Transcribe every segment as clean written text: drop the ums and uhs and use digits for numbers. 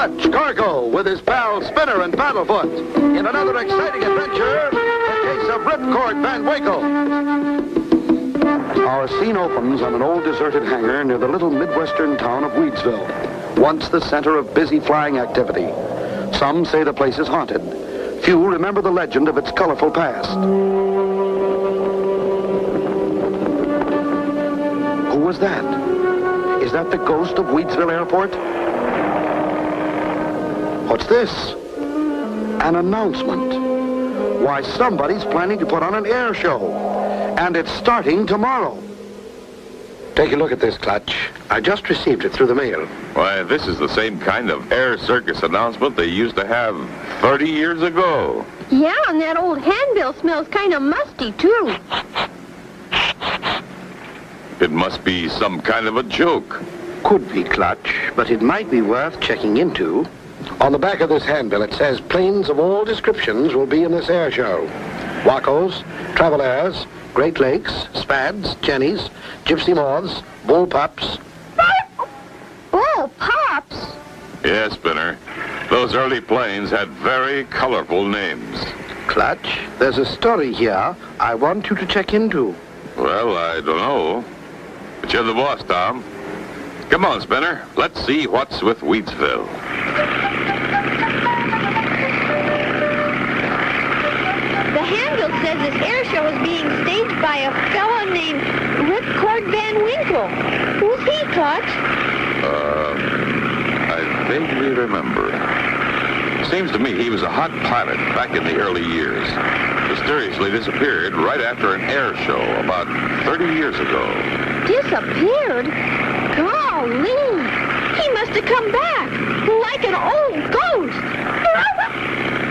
Clutch Cargo with his pal Spinner and Paddlefoot in another exciting adventure, the case of Ripcord Van Winkle. Our scene opens on an old deserted hangar near the little midwestern town of Weedsville, once the center of busy flying activity. Some say the place is haunted. Few remember the legend of its colorful past. Who was that? Is that the ghost of Weedsville Airport? What's this? An announcement. Why, somebody's planning to put on an air show. And it's starting tomorrow. Take a look at this, Clutch. I just received it through the mail. Why, this is the same kind of air circus announcement they used to have 30 years ago. Yeah, and that old handbill smells kind of musty, too. It must be some kind of a joke. Could be, Clutch, but it might be worth checking into. On the back of this handbill, it says planes of all descriptions will be in this air show. Wacos, Travel Airs, Great Lakes, Spads, Jennies, Gypsy Moths, Bull Pups. Bull Pups? Yes, Spinner. Those early planes had very colorful names. Clutch, there's a story here I want you to check into. Well, I don't know. But you're the boss, Tom. Come on, Spinner. Let's see what's with Weedsville. The handbill says this air show is being staged by a fellow named Ripcord Van Winkle. Who's he, Clutch? I vaguely remember. Seems to me he was a hot pilot back in the early years. Mysteriously disappeared right after an air show about 30 years ago. Disappeared? Golly! He must have come back, like an old ghost.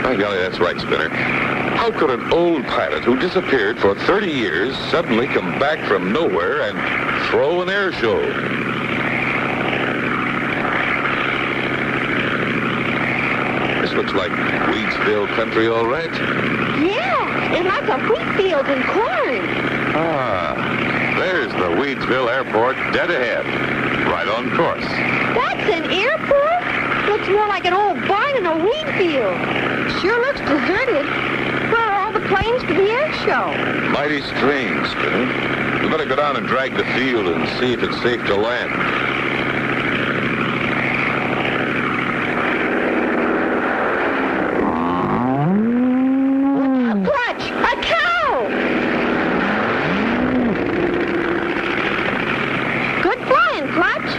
By golly, that's right, Spinner. How could an old pilot who disappeared for 30 years suddenly come back from nowhere and throw an air show? This looks like Weedsville country, all right. Yeah, and lots of wheat fields and corn. Ah, there's the Weedsville Airport dead ahead, right on course. That's an airport? Looks more like an old barn in a wheat field. Sure looks deserted. Where are all the planes for the air show? Mighty strange, Spinner. We better go down and drag the field and see if it's safe to land. Clutch! A cow! Good flying, Clutch.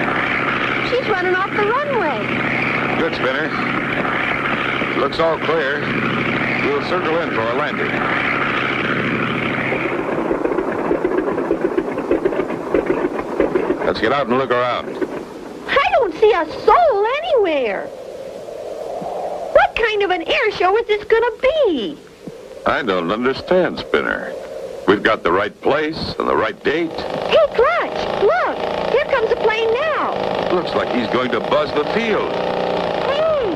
She's running off the runway. Good, Spinner. Looks all clear. We'll circle in for a landing. Let's get out and look around. I don't see a soul anywhere. What kind of an air show is this gonna be? I don't understand, Spinner. We've got the right place and the right date. Hey, Clutch, look. Here comes a plane now. Looks like he's going to buzz the field. Hey,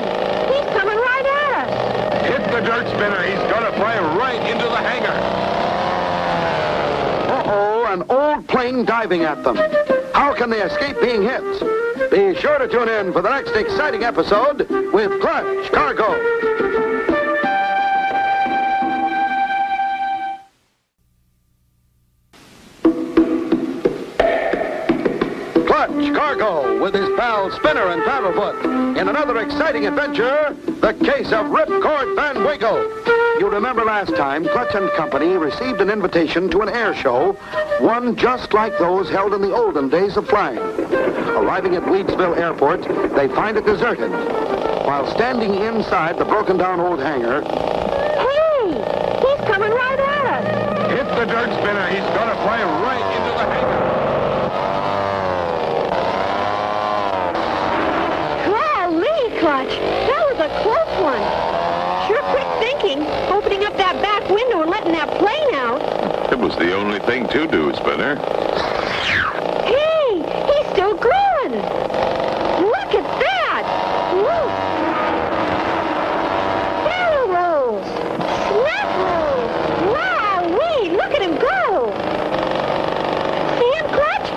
he's coming right at us. Hit the dirt, Spinner. He's going to fly right into the hangar. Uh-oh, an old plane diving at them. How can they escape being hit? Be sure to tune in for the next exciting episode with Clutch Cargo. Clutch Cargo with his pal Spinner and Paddlefoot in another exciting adventure, the case of Ripcord Van Winkle. You remember last time, Clutch and Company received an invitation to an air show, one just like those held in the olden days of flying. Arriving at Weedsville Airport, they find it deserted. While standing inside the broken-down old hangar... Hey, he's coming right at us. Hit the dirt, Spinner. He's going to fly right into the hangar. Golly, Clutch, that was a close one. Sure quick thinking, opening up that back window and letting that plane out. It was the only thing to do, Spinner. Hey, he's still growing. Look at that. Look. Barrel rolls. Snap rolls. Wowee, look at him go. See him, Clutch?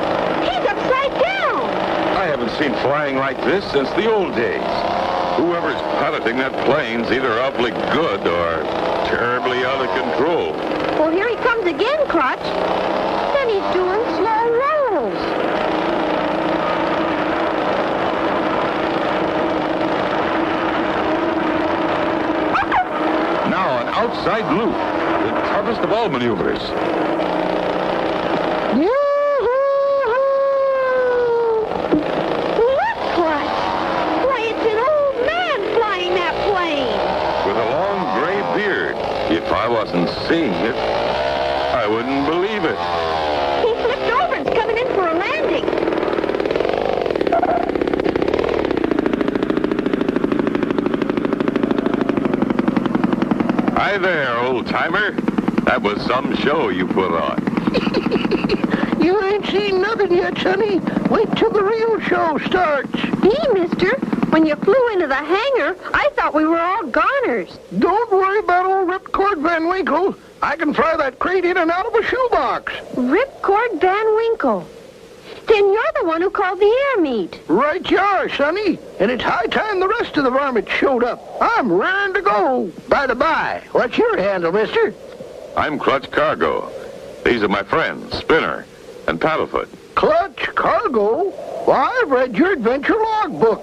He's upside down. I haven't seen flying like this since the old days. Whoever's piloting that plane's either awfully good or terribly out of control. Well, here he comes again, Clutch. Then he's doing slow rolls. Now an outside loop. The toughest of all maneuvers. Look, Clutch. Why, it's an old man flying that plane. With a long gray beard. If I wasn't seeing it, I wouldn't believe it. He flipped over and's coming in for a landing. Hi there, old-timer. That was some show you put on. You ain't seen nothing yet, Sonny. Wait till the real show starts. Gee, mister, when you flew into the hangar, I thought we were all goners. Don't worry about old Ripcord Van Winkle. I can fly that crate in and out of a shoebox. Ripcord Van Winkle. Then you're the one who called the air meet. Right you are, Sonny. And it's high time the rest of the varmints showed up. I'm raring to go. By the by, what's your handle, mister? I'm Clutch Cargo. These are my friends, Spinner and Paddlefoot. Clutch Cargo? Why, I've read your adventure logbook.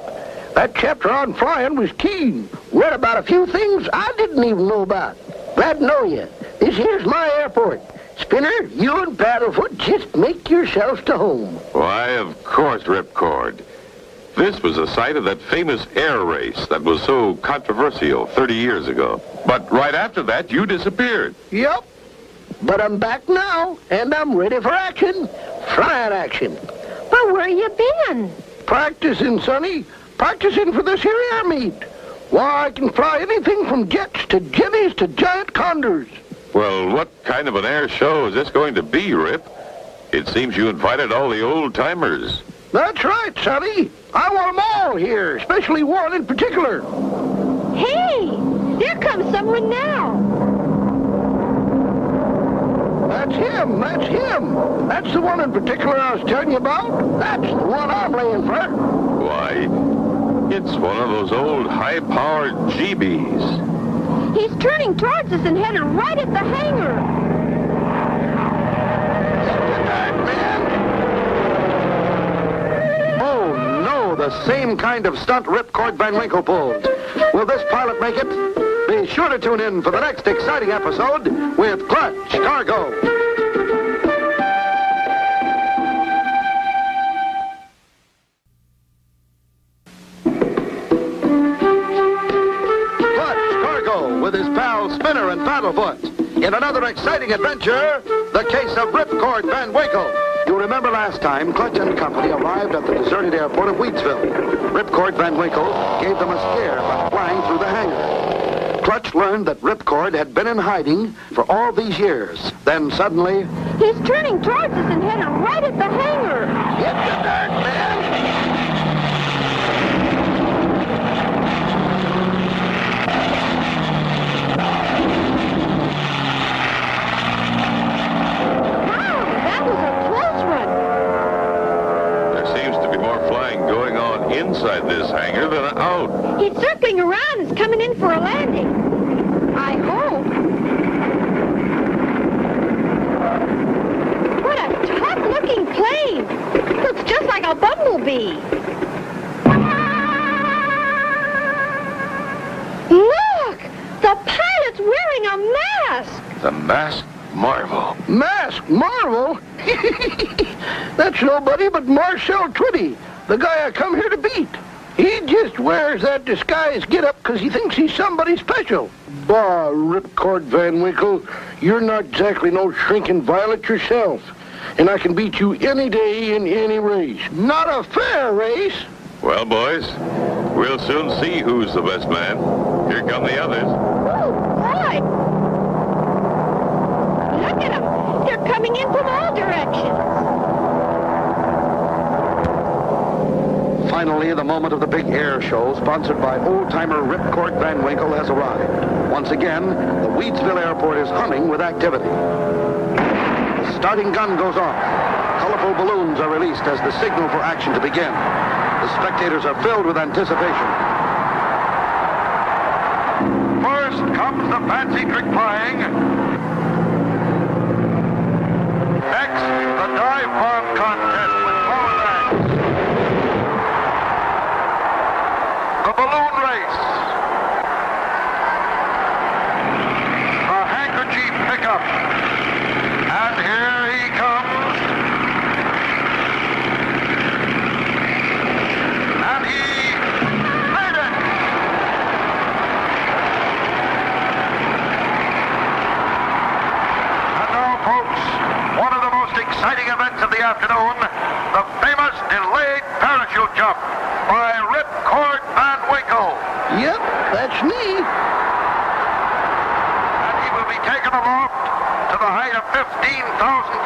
That chapter on flying was keen. Read about a few things I didn't even know about. Glad to know you. This here's my airport. Spinner, you and Paddlefoot just make yourselves to home. Why, of course, Ripcord. This was the site of that famous air race that was so controversial 30 years ago. But right after that, you disappeared. Yep. But I'm back now, and I'm ready for action. Flying action. But where you been? Practicing, Sonny. Practicing for this here air meet. Why, I can fly anything from jets to jetties to giant condors. Well, what kind of an air show is this going to be, Rip? It seems you invited all the old-timers. That's right, Sonny. I want them all here, especially one in particular. Hey, there comes someone now. That's him. That's the one in particular I was telling you about. That's the one I'm laying for. Why, it's one of those old high-powered GBs. He's turning towards us and headed right at the hangar. Oh, no, the same kind of stunt Ripcord Van Winkle pulled. Will this pilot make it? Be sure to tune in for the next exciting episode with Clutch Cargo. With his pals Spinner and Paddlefoot. In another exciting adventure, the case of Ripcord Van Winkle. You remember last time, Clutch and company arrived at the deserted airport of Wheatsville. Ripcord Van Winkle gave them a scare by flying through the hangar. Clutch learned that Ripcord had been in hiding for all these years. Then suddenly... He's turning towards us and headed right at the hangar. Get the dark, man. Inside this hangar than out. He's circling around and is coming in for a landing. I hope. What a tough-looking plane. Looks just like a bumblebee. Look! The pilot's wearing a mask. The masked marvel. Masked marvel? That's nobody but Marcel Twitty, the guy I come here to beat. He just wears that disguise get-up because he thinks he's somebody special. Bah, Ripcord Van Winkle, you're not exactly no shrinking violet yourself. And I can beat you any day in any race. Not a fair race. Well, boys, we'll soon see who's the best man. Here come the others. Oh, boy! Look at them. They're coming in from all directions. Finally, the moment of the big air show, sponsored by old-timer Ripcord Van Winkle, has arrived. Once again, the Wheatsville Airport is humming with activity. The starting gun goes off. Colorful balloons are released as the signal for action to begin. The spectators are filled with anticipation. First comes the fancy trick flying. Next, the dive bomb contest with power bags. The balloon race. The handkerchief pickup. And here he comes. And he made it. And now, folks, one of the most exciting events of the afternoon, the famous delayed parachute jump by Ripcord Van Winkle. Yep, that's me. And he will be taken aloft to the height of 15,000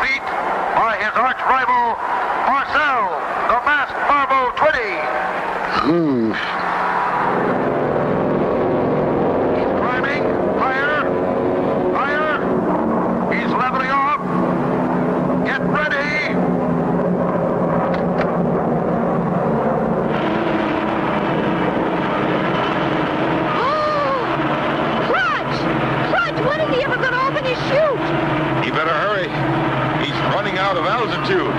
feet by his arch rival, Marcel, the masked marble Twitty. He's climbing, higher, higher. He's leveling off. Get ready. Clutch, when is he ever going to open his chute? He better hurry. He's running out of altitude.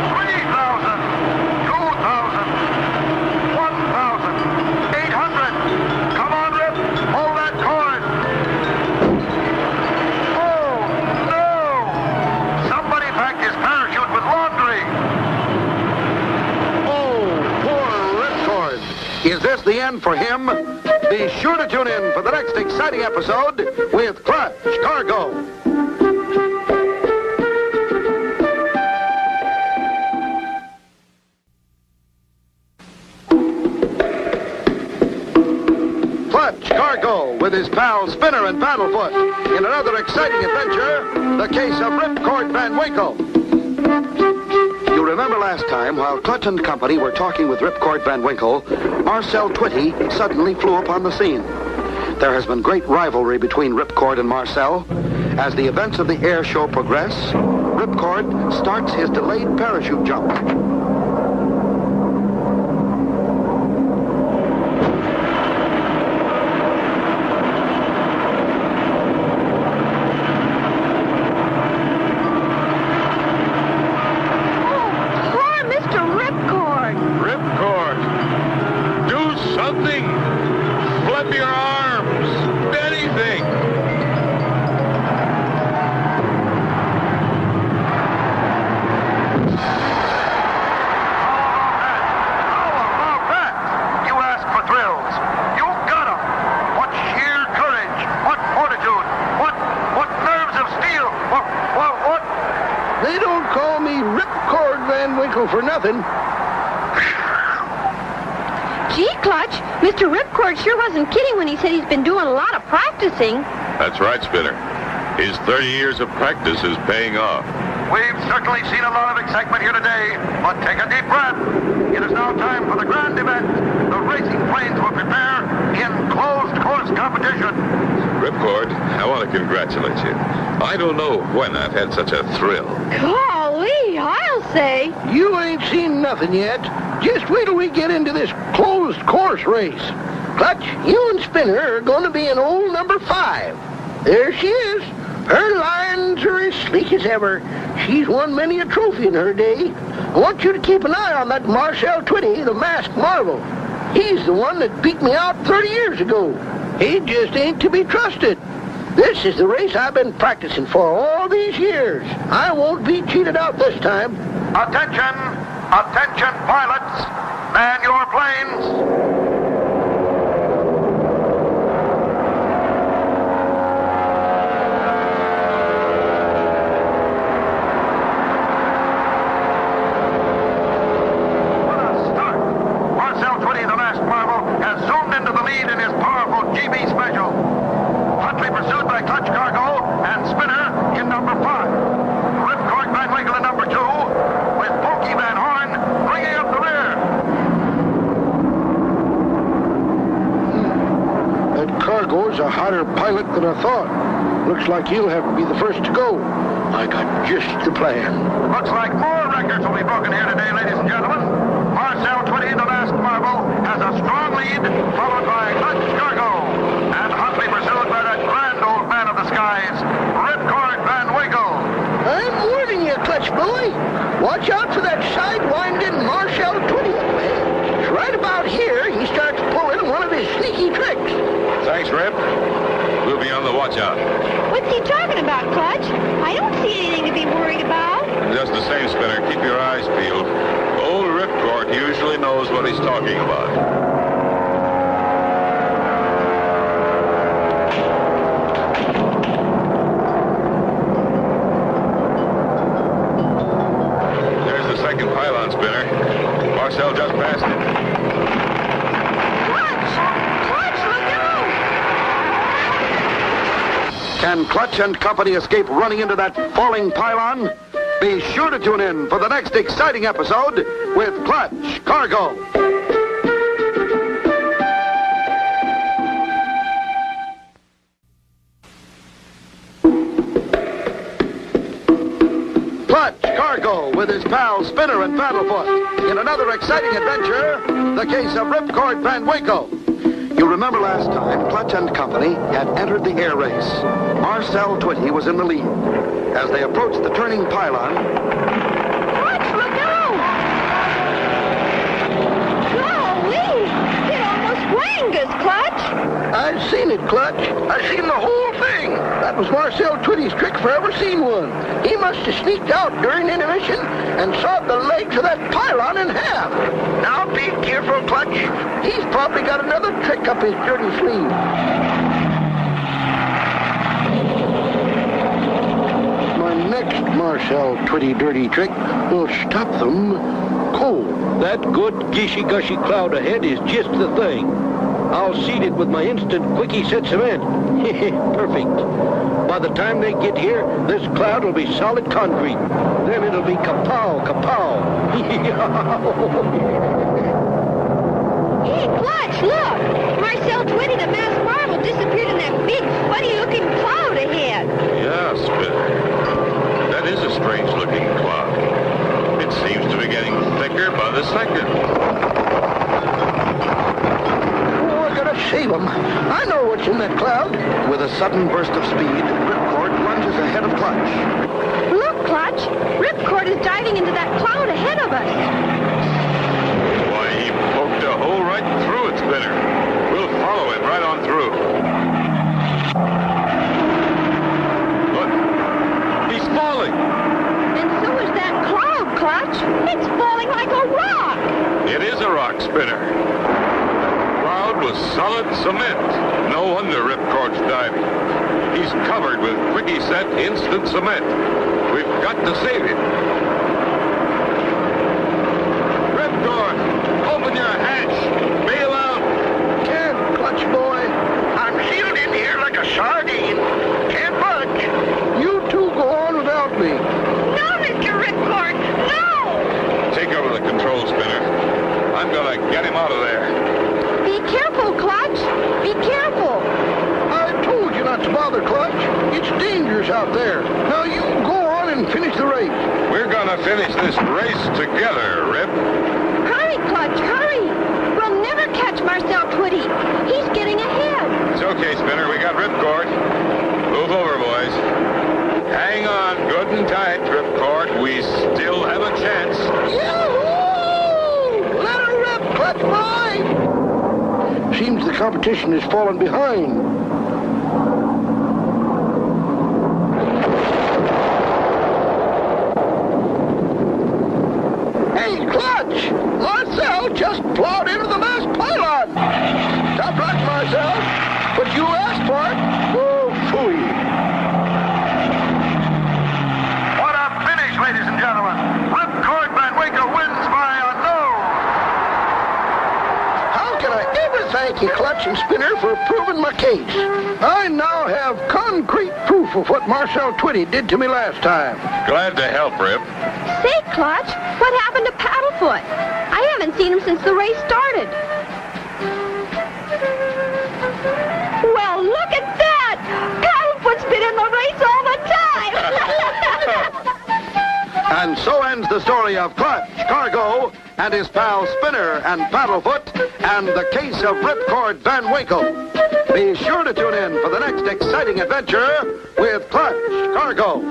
3,000, 2,000, 1,000, 800. Come on, Rip. Hold that cord. Oh, no. Somebody packed his parachute with laundry. Oh, poor Ripcord. Is this the end for him? Be sure to tune in for the next exciting episode with Clutch Cargo. Clutch Cargo with his pal Spinner and Paddlefoot in another exciting adventure, the case of Ripcord Van Winkle. You remember last time, while Clutch and company were talking with Ripcord Van Winkle, Marcel Twitty suddenly flew upon the scene. There has been great rivalry between Ripcord and Marcel. As the events of the air show progress, Ripcord starts his delayed parachute jump. Ripcord, do something. Flip your arms. Anything. How about that? You asked for thrills. You got 'em. What sheer courage. What fortitude. What nerves of steel. What? They don't call me Ripcord Van Winkle for nothing. Gee, Clutch, Mr. Ripcord sure wasn't kidding when he said he's been doing a lot of practicing. That's right, Spinner. His 30 years of practice is paying off. We've certainly seen a lot of excitement here today, but take a deep breath. It is now time for the grand event. The racing planes will prepare in closed course competition. Ripcord, I want to congratulate you. I don't know when I've had such a thrill. Golly, I'll say. You ain't seen nothing yet. Just wait till we get into this closed course race. Clutch, you and Spinner are going to be in old number 5. There she is. Her lines are as sleek as ever. She's won many a trophy in her day. I want you to keep an eye on that Marcel Twitty, the masked marvel. He's the one that beat me out 30 years ago. He just ain't to be trusted. This is the race I've been practicing for all these years. I won't be cheated out this time. Attention, pilots. Man your planes. Cargo's a hotter pilot than I thought. Looks like he'll have to be the first to go. I got just the plan. Looks like more records will be broken here today, ladies and gentlemen. Marcel Twitty, the masked marvel, has a strong lead, followed by Clutch Cargo and Huntley Watch out for that sidewinding Marshall Twitty. It's right about here he starts pulling one of his sneaky tricks. Thanks, Rip. We'll be on the watch out. What's he talking about, Clutch? I don't see anything to be worried about. Just the same, Spinner, keep your eyes peeled. Old Ripcord usually knows what he's talking about. Pylon, Spinner. Marcel just passed it. Clutch! Clutch, look out! Can Clutch and Company escape running into that falling pylon? Be sure to tune in for the next exciting episode with Clutch Cargo. Clutch Cargo with his pals Spinner and Paddlefoot in another exciting adventure, the case of Ripcord Van Winkle. You remember last time, Clutch and Company had entered the air race. Marcel Twitty was in the lead. As they approached the turning pylon... Clutch, look out! Golly! It almost wanged us, Clutch! I've seen it, Clutch. I've seen the whole thing. That was Marcel Twitty's trick if I ever seen one. He must have sneaked out during intermission and sawed the legs of that pylon in half. Now be careful, Clutch. He's probably got another trick up his dirty sleeve. My next Marcel Twitty dirty trick will stop them cold. That good gishy-gushy cloud ahead is just the thing. I'll seed it with my instant quickie set cement. Perfect. By the time they get here, this cloud will be solid concrete. Then it'll be kapow, kapow. Hey, Clutch, look! Marcel Twitty, the masked marvel, disappeared in that big, funny-looking cloud ahead. Yeah, Spinner. That is a strange-looking cloud. It seems to be getting thicker by the second. Save him. I know what's in that cloud. With a sudden burst of speed, Ripcord lunges ahead of Clutch. Look, Clutch! Ripcord is diving into that cloud ahead of us. Why, he poked a hole right through it, Spinner. We'll follow it right on through. Look, he's falling. And so is that cloud, Clutch. It's falling like a rock. It is a rock, Spinner. Was solid cement. No wonder Ripcord's diving. He's covered with quickie set instant cement. We've got to save him. Ripcord, open your hatch. Bail out. Can't, Clutch boy. I'm sealed in here like a sardine. Can't budge. You two go on without me. No, Mr. Ripcord, no! Take over the control, Spinner. I'm gonna get him out of there. Be careful, Clutch. Be careful. I told you not to bother, Clutch. It's dangerous out there. Now you go on and finish the race. We're gonna finish this race together, Rip. Hurry, Clutch, hurry. We'll never catch Marcel Twitty. He's getting ahead. It's okay, Spinner. We got Ripcord. Move over, boys. Hang on good and tight, Ripcord. We still have a chance. Yahoo! Let her rip, Clutch boy! Seems the competition has fallen behind. Hey, Clutch! Marcel just plowed into the masked pylon! Top luck, Marcel! But you asked for it! Oh, phooey! What a finish, ladies and gentlemen. Ripcord Van Winkle wins by a no. How can I ever thank you, Clutch and Spinner, for proving my case? I now have concrete proof of what Marcel Twitty did to me last time. Glad to help, Rip. Say, Clutch, what happened to Paddlefoot? I haven't seen him since the race started. Well, look at that! Paddlefoot's been in the race all the time! And so ends the story of Clutch Cargo and his pals Spinner and Paddlefoot and the case of Ripcord Van Winkle. Be sure to tune in for the next exciting adventure with Clutch Cargo.